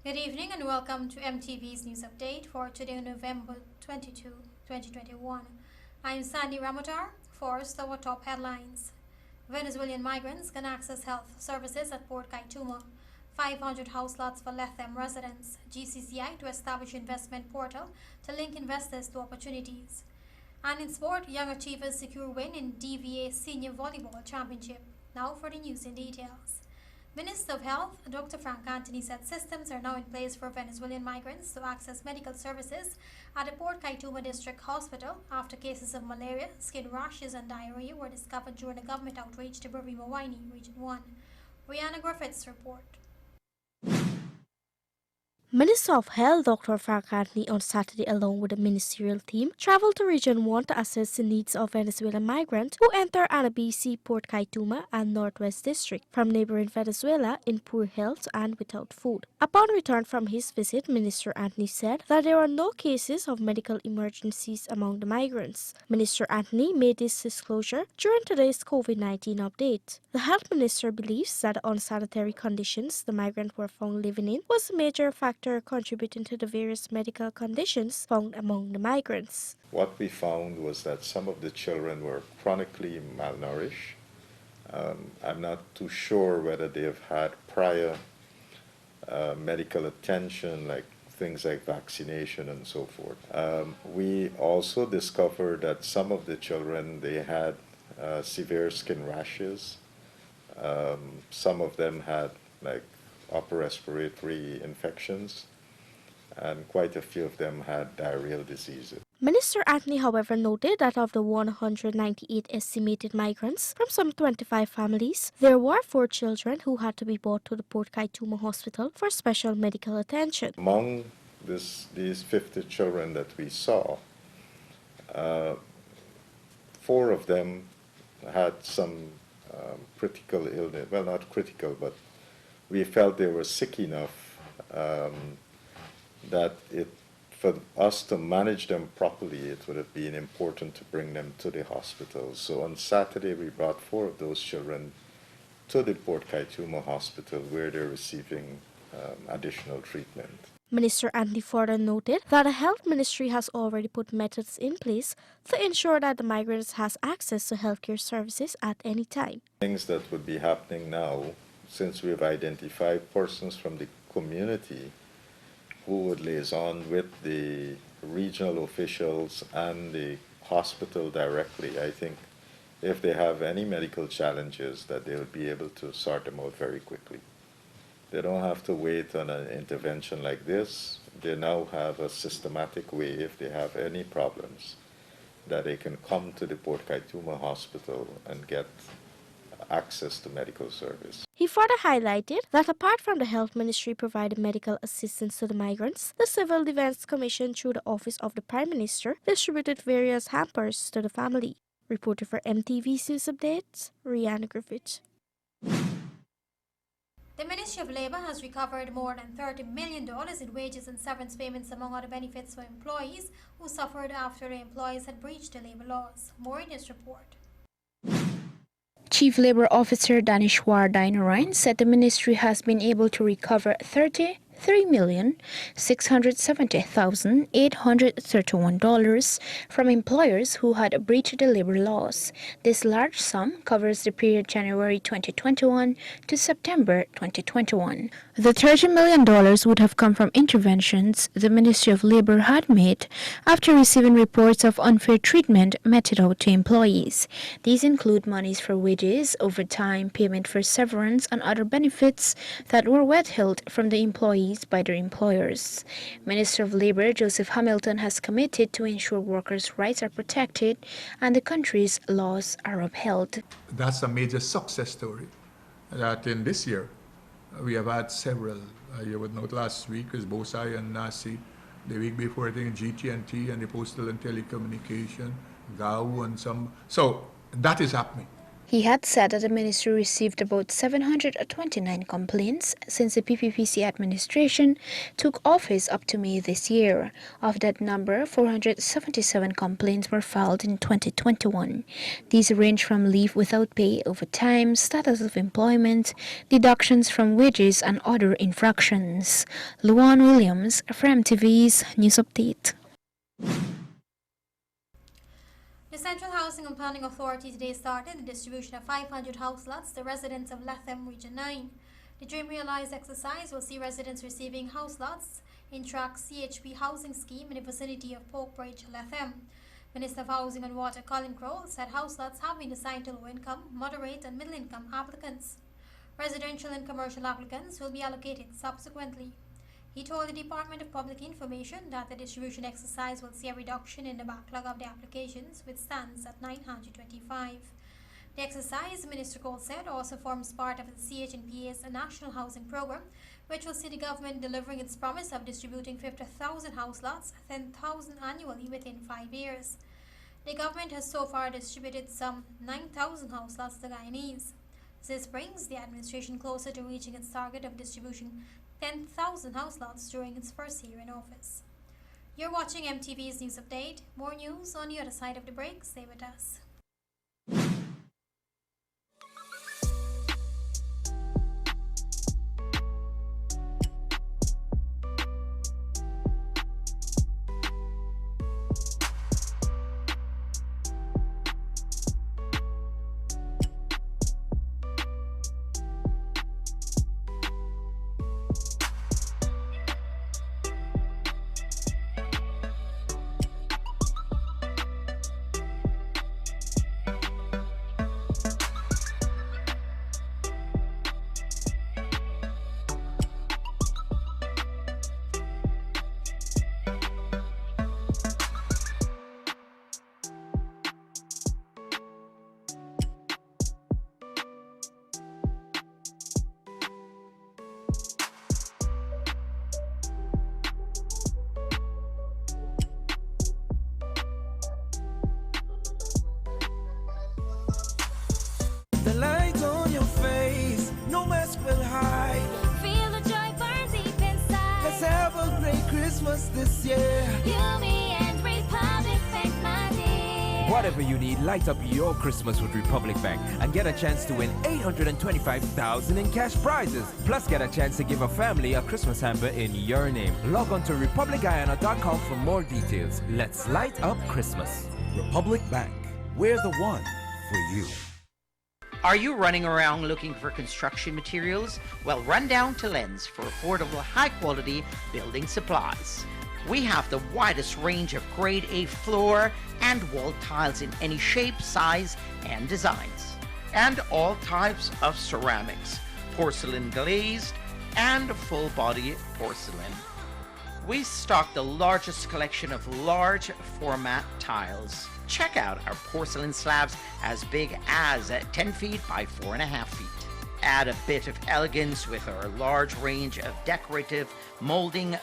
Good evening and welcome to MTV's news update for today, November 22, 2021. I'm Sandy Ramotar. First, our top headlines. Venezuelan migrants can access health services at Port Kaituma. 500 house lots for Lethem residents. GCCI to establish investment portal to link investors to opportunities. And in sport, young achievers secure win in DVA Senior Volleyball Championship. Now for the news in details. Minister of Health, Dr. Frank Anthony, said systems are now in place for Venezuelan migrants to access medical services at the Port Kaituma District Hospital after cases of malaria, skin rashes, and diarrhea were discovered during a government outreach to Burima-Waini, Region 1. Rihanna Griffiths report. Minister of Health Dr. Frank Anthony on Saturday, along with a ministerial team, traveled to Region 1 to assess the needs of Venezuelan migrants who enter Anabisi, Port Kaituma, and Northwest District from neighboring Venezuela in poor health and without food. Upon return from his visit, Minister Anthony said that there are no cases of medical emergencies among the migrants. Minister Anthony made this disclosure during today's COVID-19 update. The health minister believes that the unsanitary conditions the migrants were found living in was a major factor contributing to the various medical conditions found among the migrants. What we found was that some of the children were chronically malnourished. I'm not too sure whether they have had prior medical attention, like things like vaccination and so forth. We also discovered that some of the children, they had severe skin rashes. Some of them had like upper respiratory infections, and quite a few of them had diarrheal diseases. Minister Anthony, however, noted that of the 198 estimated migrants from some 25 families, there were 4 children who had to be brought to the Port Kaituma Hospital for special medical attention. Among these 50 children that we saw, 4 of them had some critical illness, well, not critical, but we felt they were sick enough that for us to manage them properly, it would have been important to bring them to the hospital. So on Saturday, we brought 4 of those children to the Port Kaituma Hospital where they're receiving additional treatment. Minister Anthony further noted that the health ministry has already put methods in place to ensure that the migrants has access to healthcare services at any time. Things that would be happening now, since we've identified persons from the community who would liaison with the regional officials and the hospital directly, I think if they have any medical challenges, that they will be able to sort them out very quickly. They don't have to wait on an intervention like this. They now have a systematic way, if they have any problems, that they can come to the Port Kaituma Hospital and get access to medical service. He further highlighted that apart from the health ministry providing medical assistance to the migrants, the Civil Defense Commission through the Office of the Prime Minister distributed various hampers to the family. Reporter for MTV's News Updates, Rihanna Griffith. The Ministry of Labour has recovered more than $30 million in wages and severance payments, among other benefits, for employees who suffered after their employers had breached the labour laws. More in this report. Chief Labour Officer Danishwar Dinarain said the ministry has been able to recover $33,670,831 from employers who had breached the labor laws. This large sum covers the period January 2021 to September 2021. The $30 million would have come from interventions the Ministry of Labour had made after receiving reports of unfair treatment meted out to employees. These include monies for wages, overtime, payment for severance, and other benefits that were withheld from the employees by their employers. Minister of Labour Joseph Hamilton has committed to ensure workers' rights are protected and the country's laws are upheld. That's a major success story that in this year we have had several. You would note last week is BOSAI and NASI. The week before, I think GT&T and the Postal and Telecommunication, GAU and some. So that is happening. He had said that the ministry received about 729 complaints since the PPPC administration took office up to May this year. Of that number, 477 complaints were filed in 2021. These range from leave without pay, overtime, status of employment, deductions from wages, and other infractions. Luan Williams, from TV's News Update. The Central Housing and Planning Authority today started the distribution of 500 house lots to residents of Latham Region 9. The Dream Realized exercise will see residents receiving house lots in track CHP housing scheme in the vicinity of Polk Bridge, Latham. Minister of Housing and Water Colin Crowell said house lots have been assigned to low-income, moderate and middle-income applicants. Residential and commercial applicants will be allocated subsequently. He told the Department of Public Information that the distribution exercise will see a reduction in the backlog of the applications, which stands at 925. The exercise, Minister Cole said, also forms part of the CHNPA's National Housing Program, which will see the government delivering its promise of distributing 50,000 house lots, 10,000 annually within 5 years. The government has so far distributed some 9,000 house lots to Guyanese. This brings the administration closer to reaching its target of distributing 10,000 house lots during its first year in office. You're watching MTV's News Update. More news on the other side of the break. Stay with us. The light on your face, no mask will hide. Feel the joy burns deep inside. Let's have a great Christmas this year. You, me, and Republic Bank, my dear. Whatever you need, light up your Christmas with Republic Bank and get a chance to win $825,000 in cash prizes. Plus, get a chance to give a family a Christmas hamper in your name. Log on to republicguyana.com for more details. Let's light up Christmas. Republic Bank, we're the one for you. Are you running around looking for construction materials? Well, run down to Lens for affordable, high-quality building supplies. We have the widest range of grade A floor and wall tiles in any shape, size, and designs. And all types of ceramics, porcelain glazed, and full-body porcelain. We stock the largest collection of large format tiles. Check out our porcelain slabs as big as 10 feet by 4.5 feet. Add a bit of elegance with our large range of decorative molding.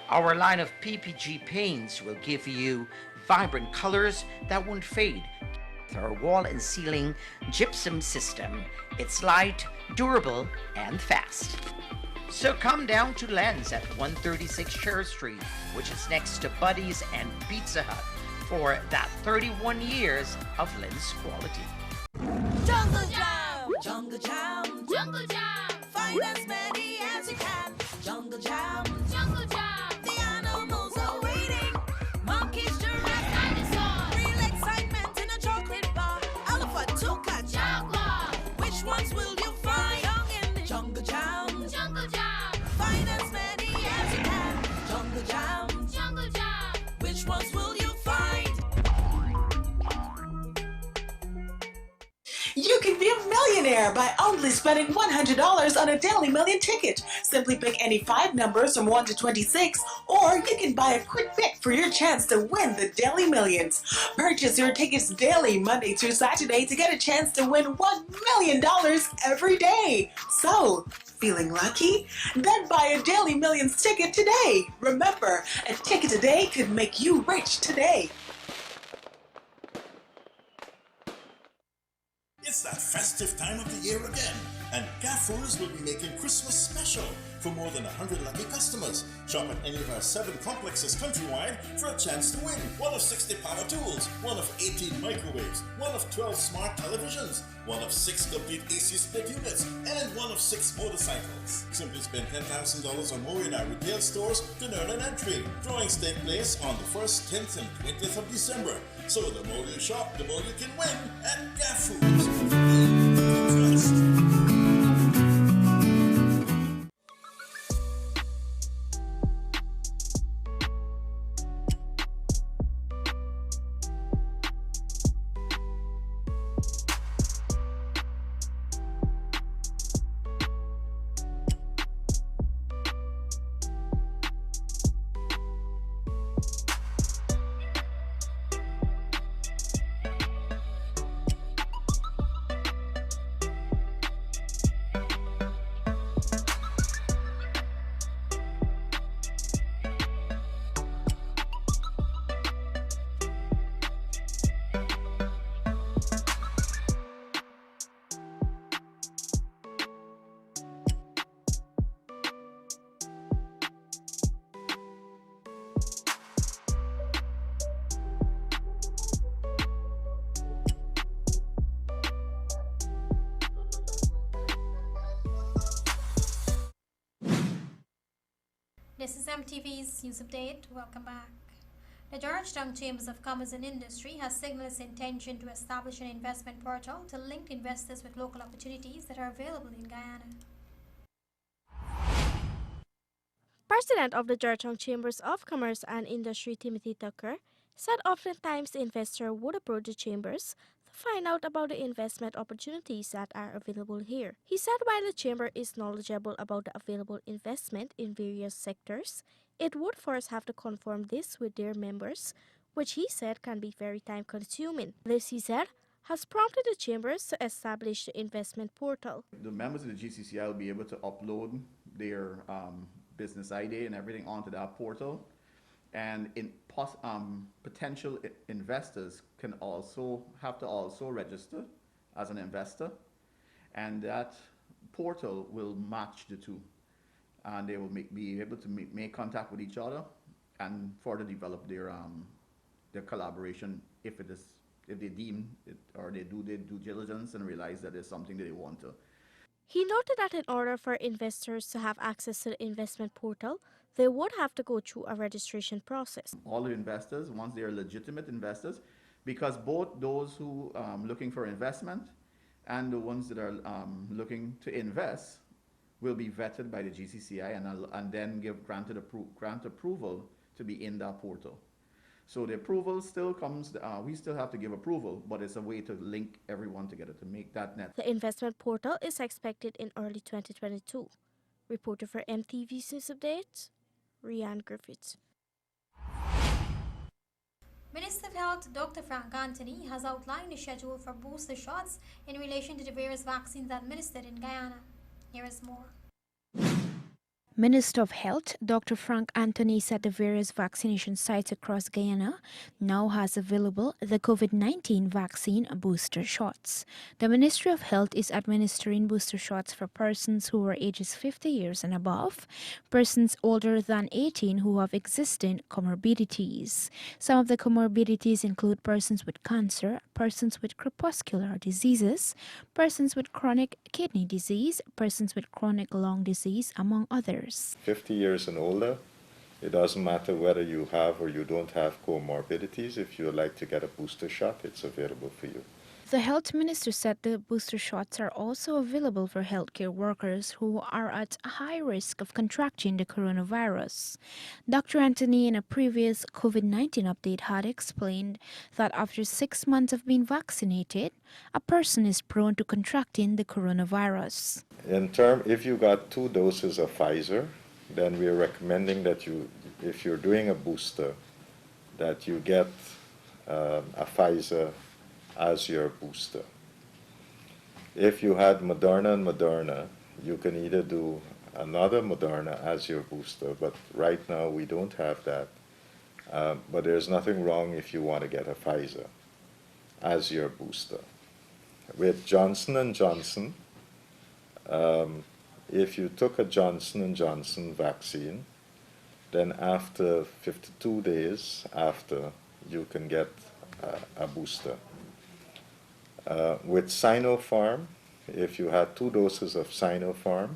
Our line of PPG paints will give you vibrant colors that won't fade. With our wall and ceiling gypsum system, it's light, durable, and fast. So come down to Lens at 136 Cher Street, which is next to Buddy's and Pizza Hut, for that 31 years of Lens quality. Jungle Jam! Jungle Jam! Jungle Jam! Find as many as you can. Jungle Jam! Jungle Jam! The animals are waiting. Monkeys, giraffes, Dinosaur! real excitement in a chocolate bar. Elephant, toucan, Jaguar! which ones will you find? Young in the Jungle Jam! Jungle Jam! Find as many as you can. Jungle Jam! Jungle Jam! Which ones will you find? You can be a millionaire by only spending $100 on a Daily Million ticket. Simply pick any 5 numbers from 1 to 26, or you can buy a quick pick for your chance to win the Daily Millions. Purchase your tickets daily, Monday through Saturday, to get a chance to win $1 million every day. So, feeling lucky? Then buy a Daily Millions ticket today. Remember, a ticket today could make you rich today. It's festive time of the year again, and Gaffers will be making Christmas special for more than 100 lucky customers. Shop at any of our 7 complexes countrywide for a chance to win one of 60 power tools, one of 18 microwaves, one of 12 smart televisions, one of 6 complete AC split units, and one of 6 motorcycles. Simply spend $10,000 or more in our retail stores to earn an entry. Drawings take place on the 1st, 10th, and 20th of December. So the more you shop, the more you can win at Gaffers. This is MTV's News Update. Welcome back. The Georgetown Chambers of Commerce and Industry has signaled its intention to establish an investment portal to link investors with local opportunities that are available in Guyana. President of the Georgetown Chambers of Commerce and Industry, Timothy Tucker, said oftentimes the investor would approach the chambers to find out about the investment opportunities that are available here. He said while the chamber is knowledgeable about the available investment in various sectors, it would first have to confirm this with their members, which he said can be very time-consuming. This, he said, has prompted the chambers to establish the investment portal. The members of the GCCI will be able to upload their business ID and everything onto that portal, and potential investors can also have to register as an investor, and that portal will match the two, and they will be able to make contact with each other and further develop their collaboration if they deem it, or they do their due diligence and realize that there's something that they want to. He noted that in order for investors to have access to the investment portal, they would have to go through a registration process. All the investors, once they are legitimate investors, because both those who are looking for investment and the ones that are looking to invest will be vetted by the GCCI and then grant approval to be in that portal. So the approval still comes, we still have to give approval, but it's a way to link everyone together to make that net. The investment portal is expected in early 2022. Reporter for MTV's News Update, Rianne Griffiths. Minister of Health Dr. Frank Anthony has outlined the schedule for booster shots in relation to the various vaccines administered in Guyana. Here is more. Minister of Health Dr. Frank Anthony said the various vaccination sites across Guyana now has available the COVID-19 vaccine booster shots. The Ministry of Health is administering booster shots for persons who are ages 50 years and above, persons older than 18 who have existing comorbidities. Some of the comorbidities include persons with cancer, persons with crepuscular diseases, persons with chronic kidney disease, persons with chronic lung disease, among others. 50 years and older, it doesn't matter whether you have or you don't have comorbidities. If you would like to get a booster shot, it's available for you. The health minister said the booster shots are also available for healthcare workers who are at high risk of contracting the coronavirus. Dr. Anthony, in a previous COVID-19 update, had explained that after 6 months of being vaccinated, a person is prone to contracting the coronavirus. If you got 2 doses of Pfizer, then we're recommending that if you're doing a booster, that you get a Pfizer as your booster. If you had Moderna and Moderna, you can either do another Moderna as your booster, but right now we don't have that. But there's nothing wrong if you want to get a Pfizer as your booster. with Johnson & Johnson, if you took a Johnson & Johnson vaccine, then after 52 days after, you can get a booster. With Sinopharm, if you had 2 doses of Sinopharm,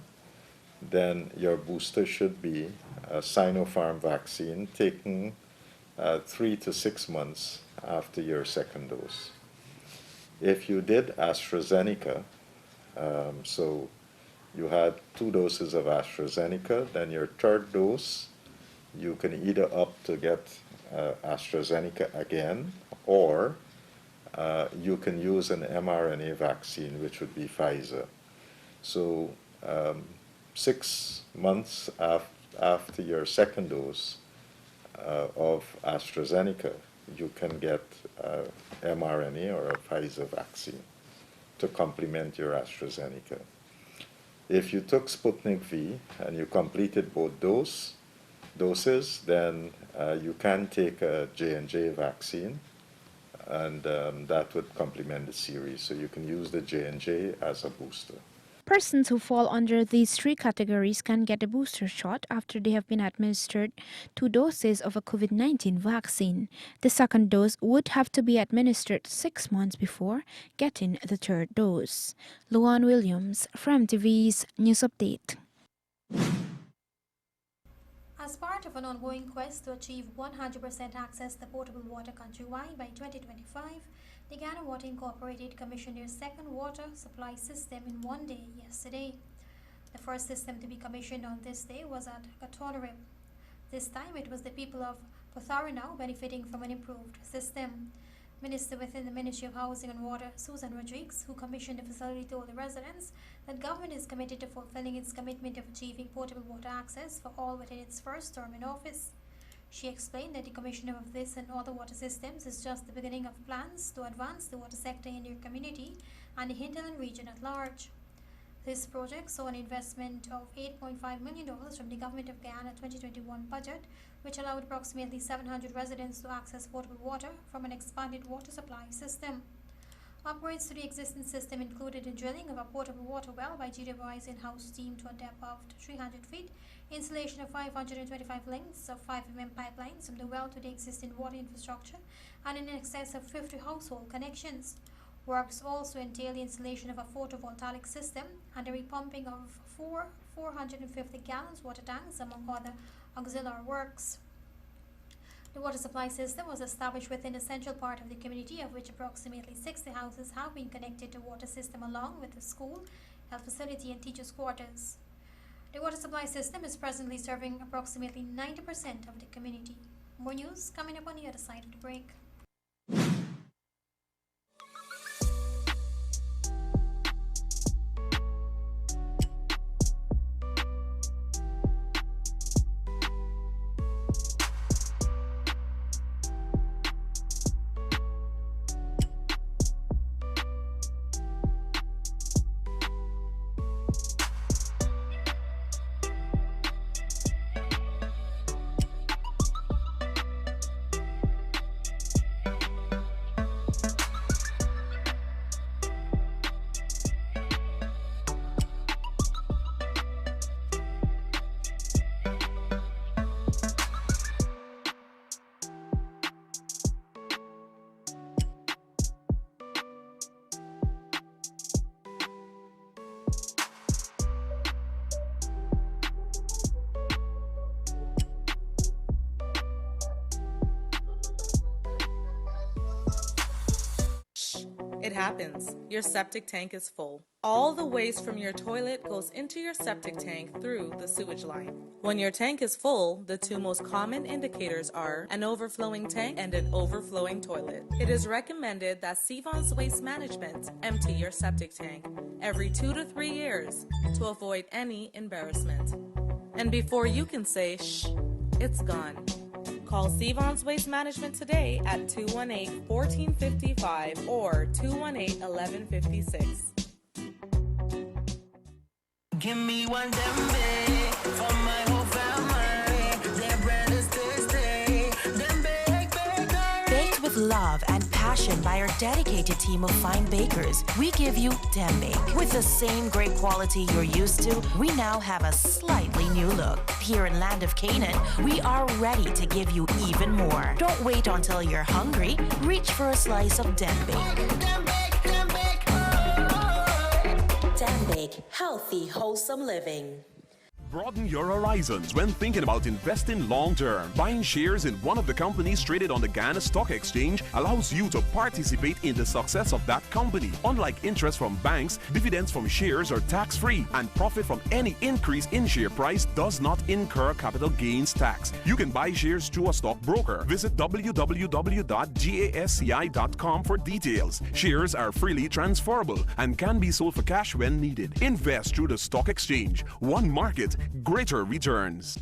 then your booster should be a Sinopharm vaccine taken 3 to 6 months after your second dose. If you did AstraZeneca, so you had 2 doses of AstraZeneca, then your third dose, you can either opt to get AstraZeneca again, or you can use an mRNA vaccine, which would be Pfizer. So 6 months after your second dose of AstraZeneca, you can get mRNA or a Pfizer vaccine to complement your AstraZeneca. If you took Sputnik V and you completed both doses, then you can take a J&J vaccine, and that would complement the series. So you can use the J&J as a booster. Persons who fall under these 3 categories can get a booster shot after they have been administered 2 doses of a COVID-19 vaccine. The second dose would have to be administered 6 months before getting the third dose. Luan Williams from TV's News Update. As part of an ongoing quest to achieve 100% access to potable water countrywide by 2025, the Ghana Water Incorporated commissioned their second water supply system in one day yesterday. The first system to be commissioned on this day was at Gatorip. This time it was the people of Potharinau benefiting from an improved system. Minister within the Ministry of Housing and Water, Susan Rodriguez, who commissioned the facility, told the residents that government is committed to fulfilling its commitment of achieving potable water access for all within its first term in office. She explained that the commissioning of this and other water systems is just the beginning of plans to advance the water sector in their community and the hinterland region at large. This project saw an investment of $8.5 million from the Government of Guyana 2021 budget, which allowed approximately 700 residents to access potable water from an expanded water supply system. Upgrades to the existing system included the drilling of a potable water well by GWI's in-house team to a depth of 300 feet, installation of 525 lengths of 5 mm pipelines from the well to the existing water infrastructure, and in excess of 50 household connections. Works also entail the installation of a photovoltaic system and the repumping of 450 gallons water tanks, among other auxiliary works. The water supply system was established within the central part of the community, of which approximately 60 houses have been connected to the water system, along with the school, health facility, and teachers' quarters. The water supply system is presently serving approximately 90% of the community. More news coming up on the other side of the break. It happens. Your septic tank is full. All the waste from your toilet goes into your septic tank through the sewage line. When your tank is full, the 2 most common indicators are an overflowing tank and an overflowing toilet. It is recommended that Sevon's Waste Management empty your septic tank every 2 to 3 years to avoid any embarrassment. And before you can say, shh, it's gone. Call Sevon's Waste Management today at 218-1455 or 218-1156. Give me one dembe for my whole family. Their bread is tasty. Them baked with love and passion. passion by our dedicated team of fine bakers. We give you Dembake. With the same great quality you're used to, we now have a slightly new look. Here in Land of Canaan, we are ready to give you even more. Don't wait until you're hungry. Reach for a slice of Dembake. Dembake, healthy, wholesome living. Broaden your horizons when thinking about investing long-term. Buying shares in one of the companies traded on the Ghana Stock Exchange allows you to participate in the success of that company. Unlike interest from banks, dividends from shares are tax-free, and profit from any increase in share price does not incur capital gains tax. You can buy shares through a stockbroker. Visit www.gasci.com for details. Shares are freely transferable and can be sold for cash when needed. Invest through the stock exchange. One market, greater returns.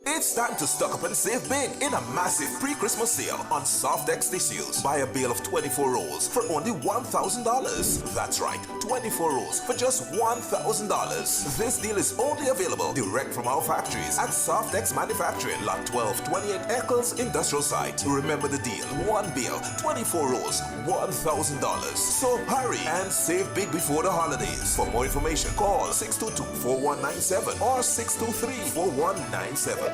It's time to stock up and save big in a massive pre-Christmas sale on Softex tissues. Buy a bale of 24 rolls for only $1,000. That's right, 24 rolls for just $1,000. This deal is only available direct from our factories at Softex Manufacturing, Lot 1228 Eccles Industrial Site. Remember the deal, one bale, 24 rolls, $1,000. So hurry and save big before the holidays. For more information, call 622-4197 or 623-4197.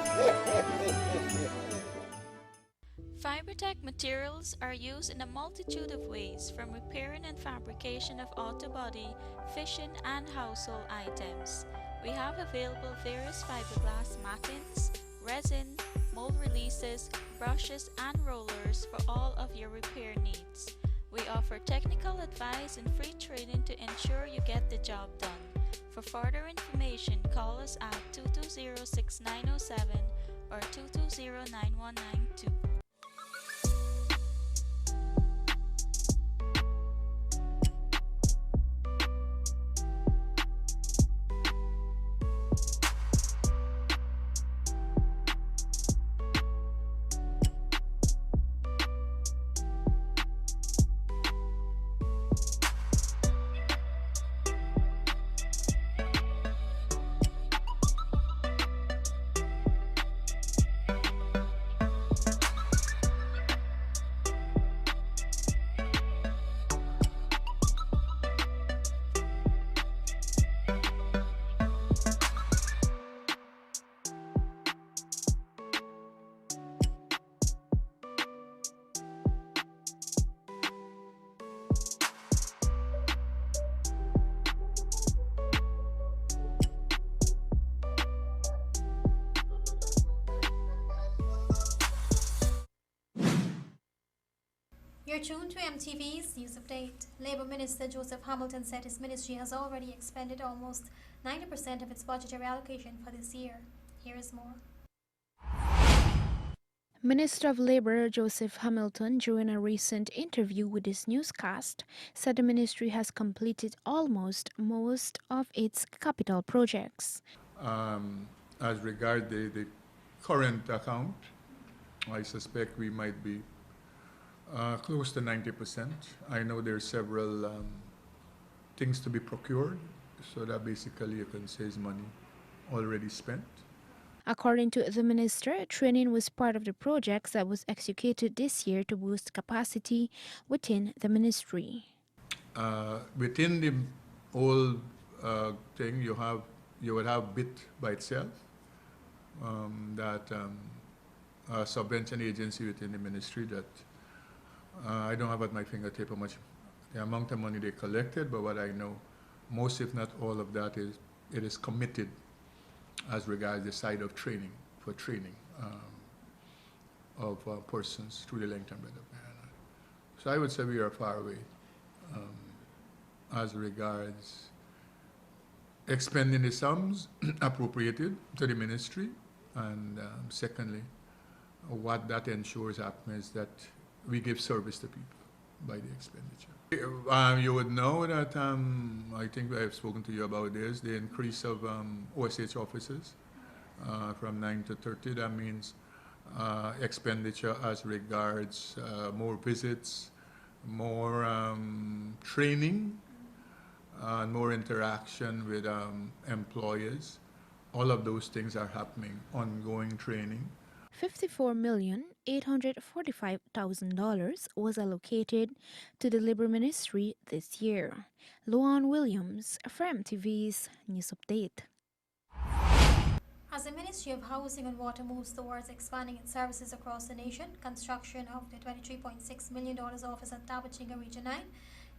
Fibertech materials are used in a multitude of ways, from repairing and fabrication of auto body, fishing and household items. We have available various fiberglass mattings, resin, mold releases, brushes and rollers for all of your repair needs. We offer technical advice and free training to ensure you get the job done. For further information, call us at 220-6907 or 220-9192. You're tuned to MTV's News Update. Labour Minister Joseph Hamilton said his ministry has already expended almost 90% of its budgetary allocation for this year. Here is more. Minister of Labour Joseph Hamilton, during a recent interview with this newscast, said the ministry has completed almost most of its capital projects. As regard the current account, I suspect we might be close to 90%. I know there are several things to be procured, so that basically you can say is money already spent. According to the minister, training was part of the projects that was executed this year to boost capacity within the ministry. Within the whole thing, you would have BIT by itself, that a subvention agency within the ministry that I don't have at my fingertip how much the amount of money they collected, but what I know, most if not all of that it is committed as regards the side of training, for training of persons through the length and breadth of Guyana. So I would say we are far away as regards expending the sums appropriated to the ministry, and secondly, what that ensures happens is that we give service to people by the expenditure. You would know that, I think I've spoken to you about this, the increase of OSH officers from 9 to 30. That means expenditure as regards more visits, more training, and more interaction with employers. All of those things are happening, ongoing training. $54,845,000 was allocated to the Labor Ministry this year. Luan Williams, for MTV's News Update. As the Ministry of Housing and Water moves towards expanding its services across the nation, construction of the $23.6 million office at Tabatinga Region 9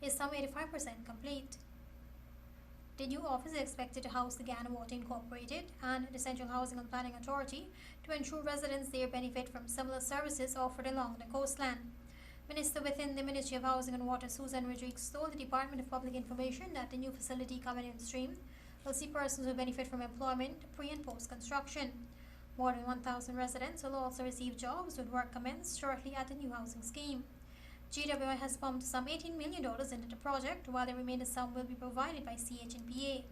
is some 85% complete. The new office is expected to house the Ghana Water Incorporated and the Central Housing and Planning Authority to ensure residents there benefit from similar services offered along the coastline. Minister within the Ministry of Housing and Water, Susan Rodriguez, told the Department of Public Information that the new facility coming in stream will see persons who benefit from employment pre- and post-construction. More than 1,000 residents will also receive jobs with work commenced shortly at the new housing scheme. GWI has pumped some $18 million into the project, while the remaining sum will be provided by CHNPA.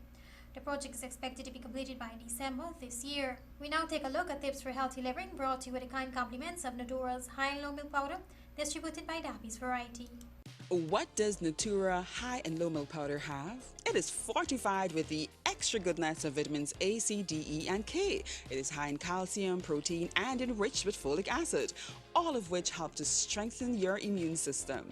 The project is expected to be completed by December this year. We now take a look at tips for healthy living, brought to you with the kind compliments of Natura's high and low milk powder, distributed by Dappy's Variety. What does Natura High and Low Milk Powder have? It is fortified with the extra good nuts of vitamins A, C, D, E, and K. It is high in calcium, protein, and enriched with folic acid, all of which help to strengthen your immune system.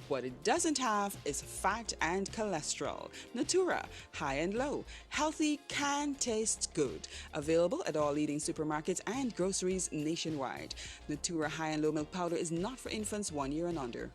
What it doesn't have is fat and cholesterol. Natura High and Low. Healthy can taste good. Available at all leading supermarkets and groceries nationwide. Natura High and Low Milk Powder is not for infants 1 year and under.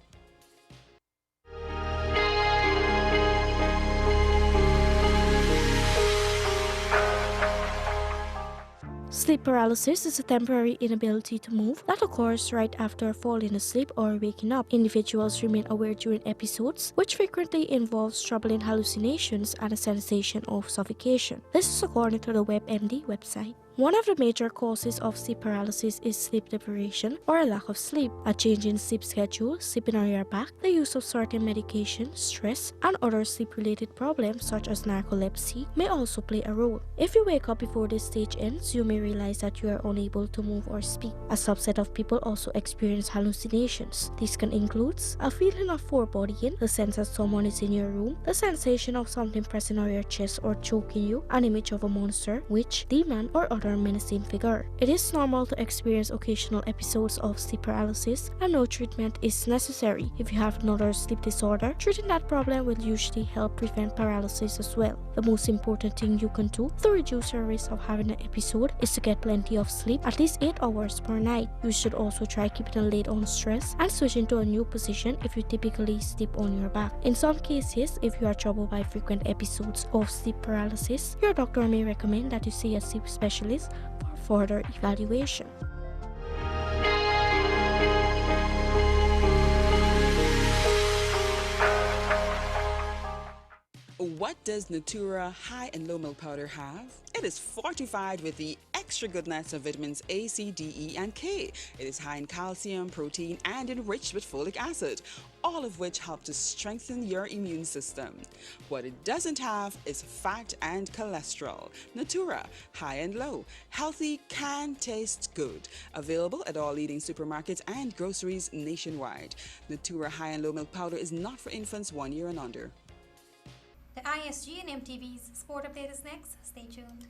Sleep paralysis is a temporary inability to move that occurs right after falling asleep or waking up. Individuals remain aware during episodes, which frequently involves troubling hallucinations and a sensation of suffocation. This is according to the WebMD website. One of the major causes of sleep paralysis is sleep deprivation or a lack of sleep. A change in sleep schedule, sleeping on your back, the use of certain medication, stress, and other sleep-related problems such as narcolepsy may also play a role. If you wake up before this stage ends, you may realize that you are unable to move or speak. A subset of people also experience hallucinations. These can include a feeling of foreboding, the sense that someone is in your room, the sensation of something pressing on your chest or choking you, an image of a monster, witch, demon, or other menacing figure. It is normal to experience occasional episodes of sleep paralysis, and no treatment is necessary. If you have another sleep disorder, treating that problem will usually help prevent paralysis as well. The most important thing you can do to reduce your risk of having an episode is to get plenty of sleep, at least 8 hours per night. You should also try keeping a lid on stress and switching to a new position if you typically sleep on your back. In some cases, if you are troubled by frequent episodes of sleep paralysis, your doctor may recommend that you see a sleep specialist for further evaluation. What does Natura High and Low Milk Powder have? It is fortified with the extra good nuts of vitamins A, C, D, E, and K. It is high in calcium, protein, and enriched with folic acid, all of which help to strengthen your immune system. What it doesn't have is fat and cholesterol. Natura High and Low. Healthy can taste good. Available at all leading supermarkets and groceries nationwide. Natura High and Low Milk Powder is not for infants 1 year and under. The ISG and MTV's Sport Update is next. Stay tuned.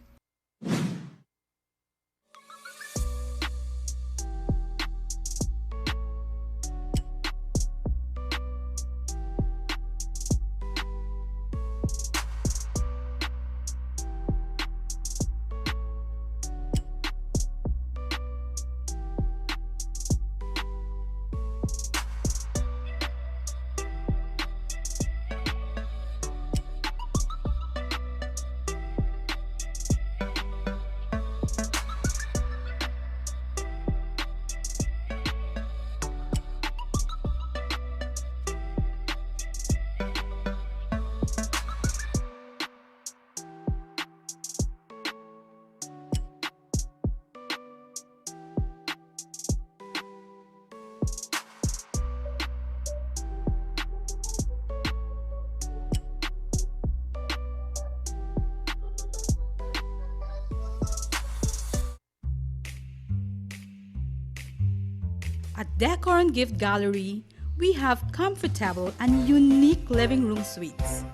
At Decor and Gift Gallery, we have comfortable and unique living room suites.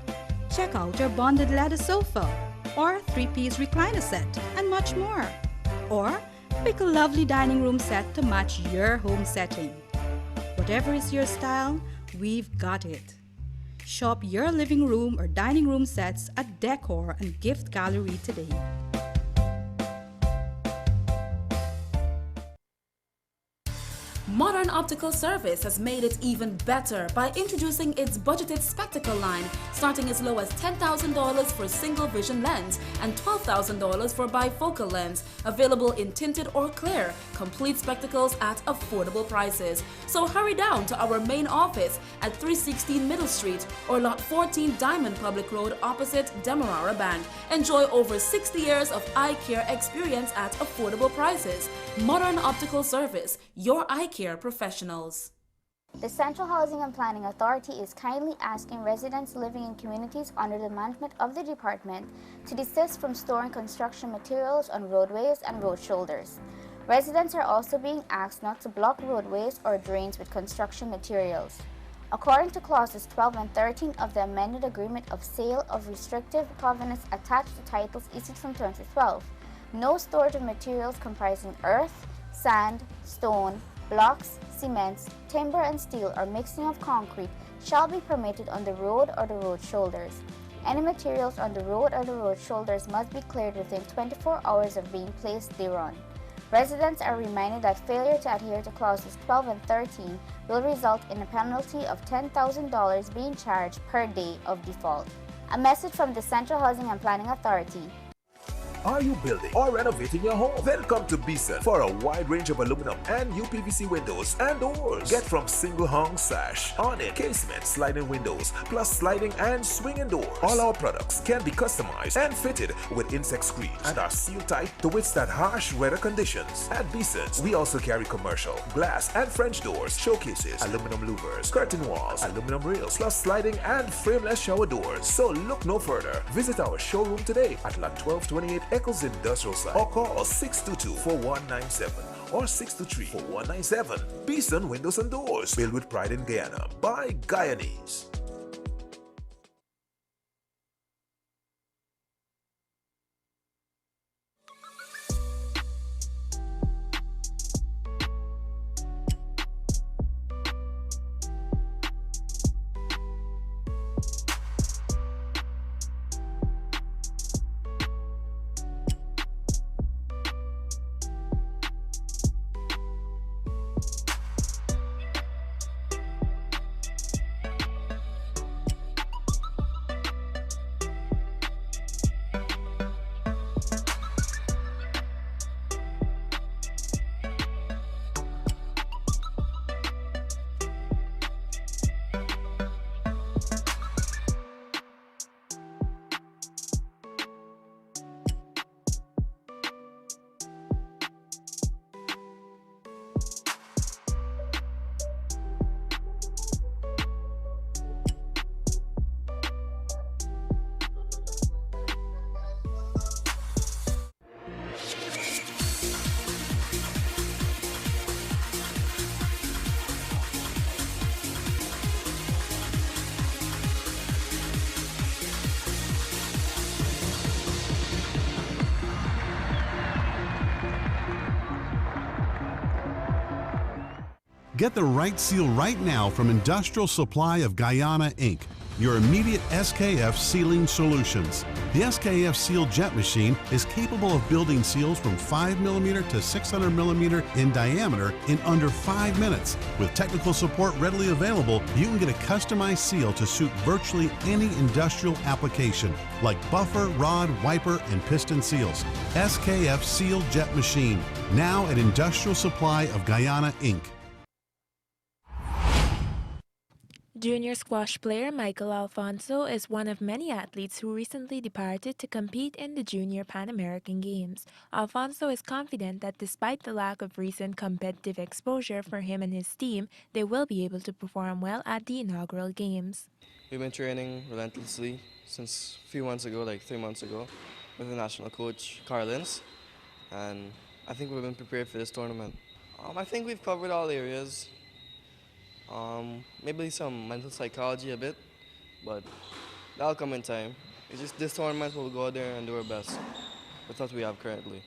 Check out our bonded leather sofa or 3-piece recliner set and much more. Or Pick a lovely dining room set to match your home setting. Whatever is your style, we've got it. Shop your living room or dining room sets at Decor and Gift Gallery today. Modern Optical Service has made it even better by introducing its budgeted spectacle line, starting as low as $10,000 for single vision lens and $12,000 for bifocal lens, available in tinted or clear, complete spectacles at affordable prices. So hurry down to our main office at 316 Middle Street or Lot 14 Diamond Public Road opposite Demerara Bank. Enjoy over 60 years of eye care experience at affordable prices. Modern Optical Service, your eye care professionals. The Central Housing and Planning Authority is kindly asking residents living in communities under the management of the department to desist from storing construction materials on roadways and road shoulders. Residents are also being asked not to block roadways or drains with construction materials. According to clauses 12 and 13 of the amended agreement of sale of restrictive covenants attached to titles issued from 2012, no storage of materials comprising earth, sand, stone, blocks, cements, timber and steel or mixing of concrete shall be permitted on the road or the road shoulders. Any materials on the road or the road shoulders must be cleared within 24 hours of being placed thereon. Residents are reminded that failure to adhere to clauses 12 and 13 will result in a penalty of $10,000 being charged per day of default. A message from the Central Housing and Planning Authority. Are you building or renovating your home? Then come to Beeson for a wide range of aluminum and UPVC windows and doors. Get from single hung sash, awning, casement, sliding windows, plus sliding and swinging doors. All our products can be customized and fitted with insect screens and are sealed tight to withstand harsh weather conditions. At Beeson's, we also carry commercial, glass and French doors, showcases, aluminum louvers, curtain walls, aluminum rails, plus sliding and frameless shower doors. So look no further. Visit our showroom today at Lot 1228 Eccles Industrial Site or call 622-4197 or 623-4197. Beeson Windows and Doors, built with pride in Guyana by Guyanese. Get the right seal right now from Industrial Supply of Guyana, Inc., your immediate SKF sealing solutions. The SKF Seal Jet Machine is capable of building seals from 5mm to 600mm in diameter in under 5 minutes. With technical support readily available, you can get a customized seal to suit virtually any industrial application, like buffer, rod, wiper, and piston seals. SKF Seal Jet Machine, now at Industrial Supply of Guyana, Inc. Junior squash player Michael Alfonso is one of many athletes who recently departed to compete in the Junior Pan American Games. Alfonso is confident that despite the lack of recent competitive exposure for him and his team, they will be able to perform well at the inaugural Games. We've been training relentlessly since a few months ago, like 3 months ago, with the national coach, Carlins, and I think we've been prepared for this tournament. I think we've covered all areas. Maybe some mental psychology a bit, but that'll come in time. It's just this tournament we'll go there and do our best with what we have currently.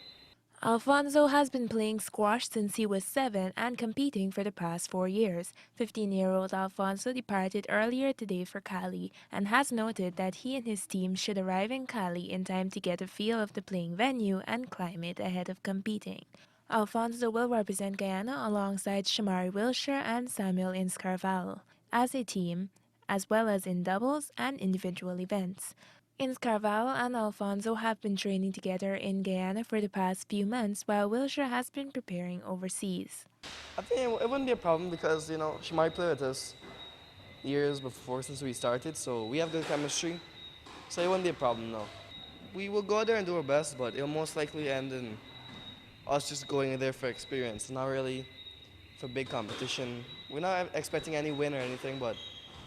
Alfonso has been playing squash since he was 7 and competing for the past 4 years. 15-year-old Alfonso departed earlier today for Cali and has noted that he and his team should arrive in Cali in time to get a feel of the playing venue and climate ahead of competing. Alfonso will represent Guyana alongside Shamari Wilshire and Samuel Inscarval as a team, as well as in doubles and individual events. Inscarval and Alfonso have been training together in Guyana for the past few months, while Wilshire has been preparing overseas. I think it wouldn't be a problem because, she might play with us years before since we started, so we have good chemistry. So it wouldn't be a problem, no. We will go there and do our best, but it'll most likely end in us just going there for experience, not really for big competition. We're not expecting any win or anything, but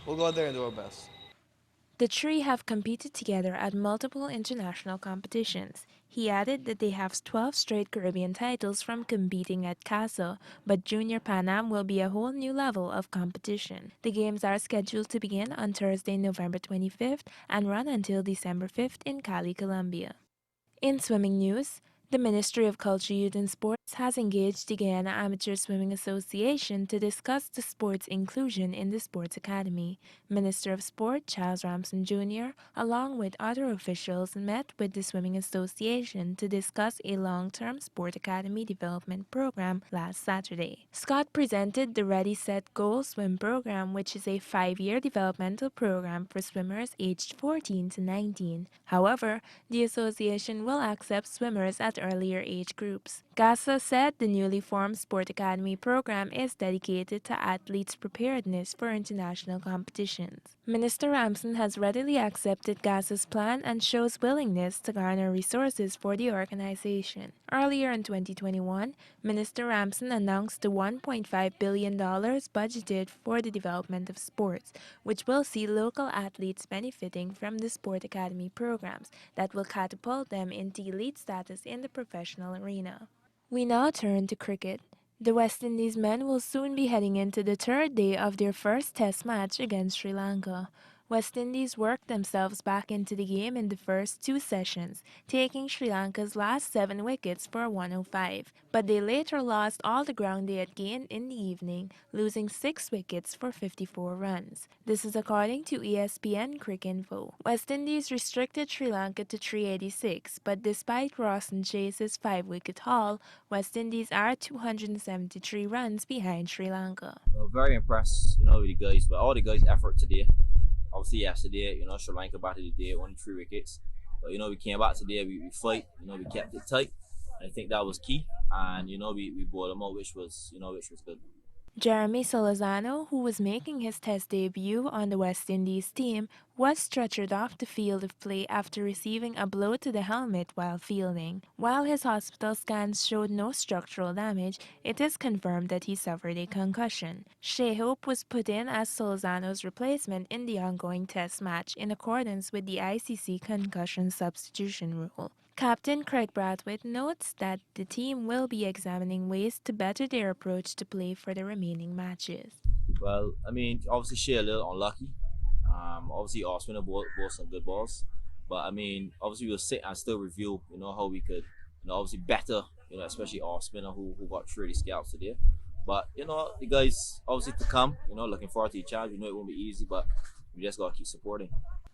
we'll go there and do our best. The three have competed together at multiple international competitions. He added that they have 12 straight Caribbean titles from competing at CASA, but Junior Pan Am will be a whole new level of competition. The games are scheduled to begin on Thursday, November 25th and run until December 5th in Cali, Colombia. In swimming news, the Ministry of Culture, Youth and Sports has engaged the Guyana Amateur Swimming Association to discuss the sports inclusion in the Sports Academy. Minister of Sport Charles Ramson Jr., along with other officials, met with the Swimming Association to discuss a long-term Sport Academy development program last Saturday. Scott presented the Ready, Set, Go Swim program, which is a 5-year developmental program for swimmers aged 14 to 19. However, the association will accept swimmers at earlier age groups. GASA said the newly formed Sport Academy program is dedicated to athletes' preparedness for international competitions. Minister Ramson has readily accepted GASA's plan and shows willingness to garner resources for the organization. Earlier in 2021, Minister Ramson announced the $1.5 billion budgeted for the development of sports, which will see local athletes benefiting from the Sport Academy programs that will catapult them into elite status in the professional arena. We now turn to cricket. The West Indies men will soon be heading into the third day of their first test match against Sri Lanka. West Indies worked themselves back into the game in the first 2 sessions, taking Sri Lanka's last 7 wickets for 105, but they later lost all the ground they had gained in the evening, losing 6 wickets for 54 runs. This is according to ESPN Cricinfo. West Indies restricted Sri Lanka to 386, but despite Ross and Chase's 5-wicket haul, West Indies are 273 runs behind Sri Lanka. Well, very impressed, with the guys, but all the guys' effort today. Obviously yesterday, Sri Lanka batted today, only 3 wickets. But, we came back today, we fight, we kept it tight. I think that was key. And, we bowled them out, which was good. Jeremy Solozano, who was making his test debut on the West Indies team, was stretchered off the field of play after receiving a blow to the helmet while fielding. While his hospital scans showed no structural damage, it is confirmed that he suffered a concussion. Shea Hope was put in as Solozano's replacement in the ongoing test match in accordance with the ICC concussion substitution rule. Captain Craig Brathwaite notes that the team will be examining ways to better their approach to play for the remaining matches. Well, obviously Shea a little unlucky. Obviously Osman bowled some good balls. But obviously we'll sit and still review, how we could, obviously better, especially Osman who got 30 scalps today. But, the guys obviously to come, looking forward to the challenge. We know it won't be easy, but we just got to keep supporting.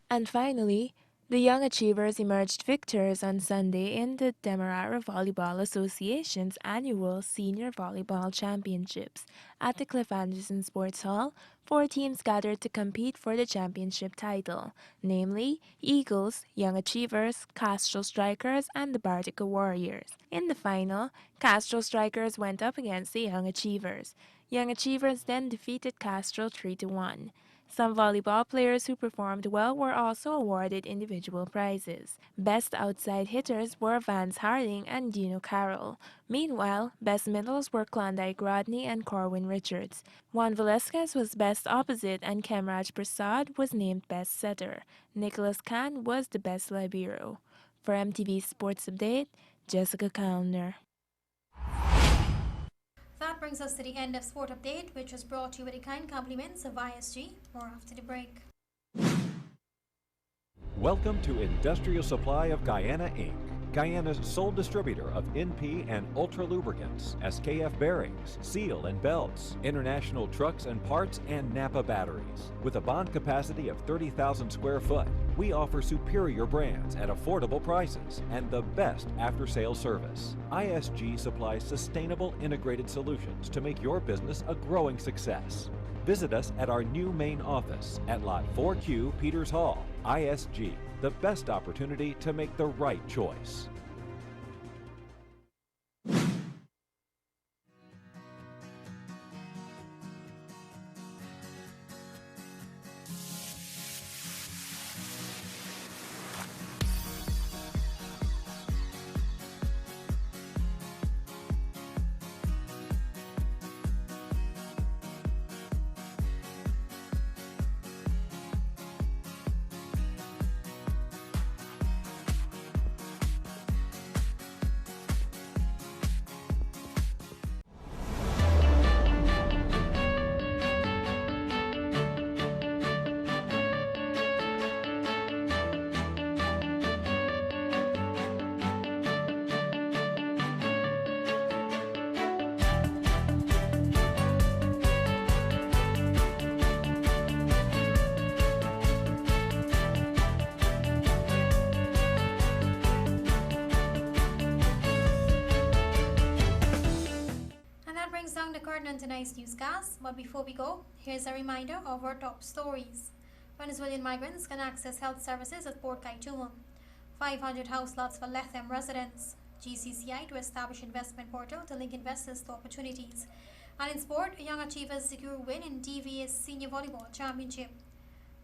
And finally, the Young Achievers emerged victors on Sunday in the Demerara Volleyball Association's annual Senior Volleyball Championships. At the Cliff Anderson Sports Hall, 4 teams gathered to compete for the championship title, namely Eagles, Young Achievers, Castro Strikers, and the Bartica Warriors. In the final, Castro Strikers went up against the Young Achievers. Young Achievers then defeated Castro 3-1. Some volleyball players who performed well were also awarded individual prizes. Best outside hitters were Vance Harding and Dino Carroll. Meanwhile, best middles were Klondike Rodney and Corwin Richards. Juan Velasquez was best opposite and Kemraj Prasad was named best setter. Nicholas Khan was the best libero. For MTV Sports Update, Jessica Callender. That brings us to the end of Sport Update, which was brought to you with the kind compliments of ISG. More after the break. Welcome to Industrial Supply of Guyana, Inc., Guyana's sole distributor of NP and Ultra lubricants, SKF bearings, seal and belts, International trucks and parts, and Napa batteries. With a bond capacity of 30,000 square foot, we offer superior brands at affordable prices and the best after-sales service. ISG supplies sustainable integrated solutions to make your business a growing success. Visit us at our new main office at Lot 4Q Peters Hall. ISG, the best opportunity to make the right choice. Brings down the curtain on tonight's newscast, but before we go, here's a reminder of our top stories. Venezuelan migrants can access health services at Port Kaituma. 500 house lots for Lethem residents. GCCI to establish investment portal to link investors to opportunities. And in sport, Young Achievers secure win in DVA's Senior Volleyball Championship.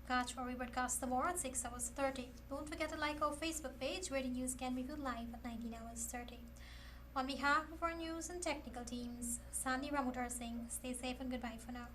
Catch our rebroadcast tomorrow at 6 hours 30. Don't forget to like our Facebook page where the news can be viewed live at 19 hours 30. On behalf of our news and technical teams, Sandy Ramutar saying stay safe and goodbye for now.